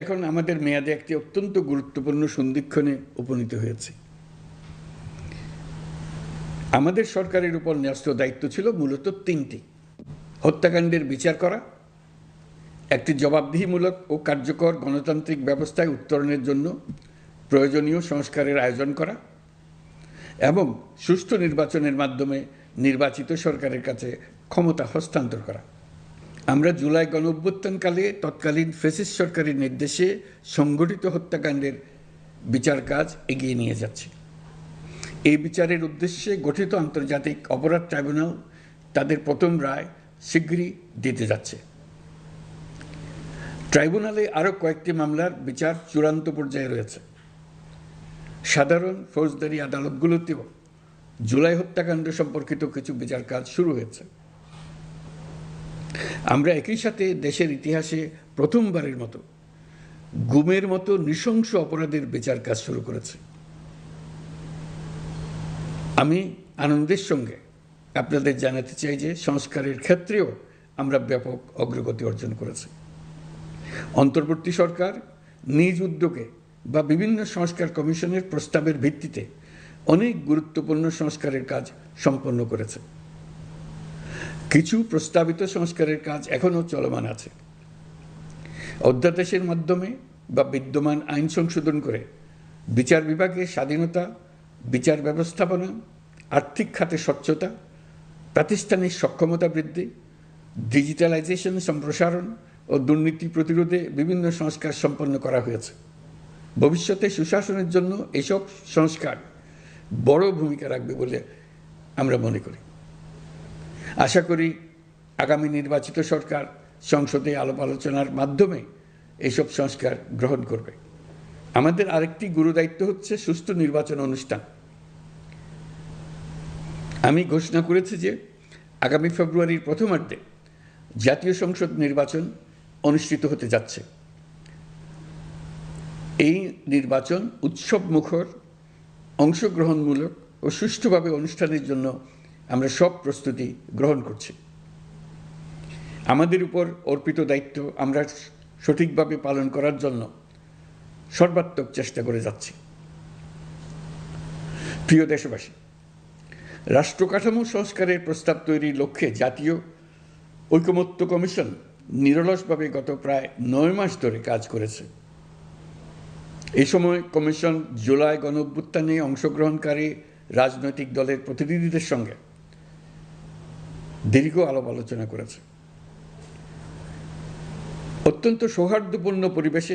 এখন আমাদের মেয়াদে একটি অত্যন্ত গুরুত্বপূর্ণ সন্ধিক্ষণে উপনীত হয়েছে। আমাদের সরকারের উপর ন্যস্ত দায়িত্ব ছিল মূলত তিনটি: হত্যাকাণ্ডের বিচার করা, একটি জবাবদিহিমূলক ও কার্যকর গণতান্ত্রিক ব্যবস্থায় উত্তরণের জন্য প্রয়োজনীয় সংস্কারের আয়োজন করা এবং সুষ্ঠু নির্বাচনের মাধ্যমে নির্বাচিত সরকারের কাছে ক্ষমতা হস্তান্তর করা। আমরা জুলাই গণঅভ্যুত্থানকালে তৎকালীন ফ্যাসিস্ট সরকারের নির্দেশে সংগঠিত হত্যাকাণ্ডের বিচার কাজ এগিয়ে নিয়ে যাচ্ছি। এই বিচারের উদ্দেশ্যে গঠিত আন্তর্জাতিক অপরাধ ট্রাইব্যুনাল তাদের প্রথম রায় শীঘ্রই দিতে যাচ্ছে। ট্রাইব্যুনালে আরও কয়েকটি মামলার বিচার চূড়ান্ত পর্যায়ে রয়েছে। সাধারণ ফৌজদারি আদালতগুলোতেও জুলাই হত্যাকাণ্ড সম্পর্কিত কিছু বিচার কাজ শুরু হয়েছে। আমরা একই সাথে দেশের ইতিহাসে প্রথমবারের মতো গুমের মতো নৃশংস অপরাধের বিচার কাজ শুরু করেছি। আমি আনন্দের সঙ্গে আপনাদের জানাতে চাই যে সংস্কারের ক্ষেত্রেও আমরা ব্যাপক অগ্রগতি অর্জন করেছি। অন্তর্বর্তী সরকার নিজ উদ্যোগে বা বিভিন্ন সংস্কার কমিশনের প্রস্তাবের ভিত্তিতে অনেক গুরুত্বপূর্ণ সংস্কারের কাজ সম্পন্ন করেছে। কিছু প্রস্তাবিত সংস্কারের কাজ এখনও চলমান আছে। অধ্যাদেশের মাধ্যমে বা বিদ্যমান আইন সংশোধন করে বিচার বিভাগের স্বাধীনতা, বিচার ব্যবস্থাপনা, আর্থিক খাতে স্বচ্ছতা, প্রাতিষ্ঠানিক সক্ষমতা বৃদ্ধি, ডিজিটালাইজেশন সম্প্রসারণ ও দুর্নীতি প্রতিরোধে বিভিন্ন সংস্কার সম্পন্ন করা হয়েছে। ভবিষ্যতে সুশাসনের জন্য এসব সংস্কার বড় ভূমিকা রাখবে বলে আমরা মনে করি। আশা করি আগামী নির্বাচিত সরকার সংসদে আলাপ আলোচনার মাধ্যমে এসব সংস্কার গ্রহণ করবে। আমাদের আরেকটি গুরুদায়িত্ব হচ্ছে সুষ্ঠু নির্বাচন অনুষ্ঠান। আমি ঘোষণা করেছি যে আগামী ফেব্রুয়ারির প্রথমার্ধে জাতীয় সংসদ নির্বাচন অনুষ্ঠিত হতে যাচ্ছে। এই নির্বাচন উৎসবমুখর, অংশগ্রহণমূলক ও সুষ্ঠুভাবে অনুষ্ঠানের জন্য আমরা সব প্রস্তুতি গ্রহণ করছি। আমাদের উপর অর্পিত দায়িত্ব আমরা সঠিকভাবে পালন করার জন্য সর্বাত্মক চেষ্টা করে যাচ্ছি। প্রিয় দেশবাসী, রাষ্ট্রকাঠামো সংস্কারের প্রস্তাব তৈরির লক্ষ্যে জাতীয় ঐকমত্য কমিশন নিরলসভাবে গত প্রায় 9 মাস ধরে কাজ করেছে। এই সময় কমিশন জুলাই গণঅভ্যুত্থানে অংশগ্রহণকারী রাজনৈতিক দলের প্রতিনিধিদের সঙ্গে দীর্ঘ আলাপ আলোচনা করেছে। অত্যন্ত সৌহার্দ্যপূর্ণ পরিবেশে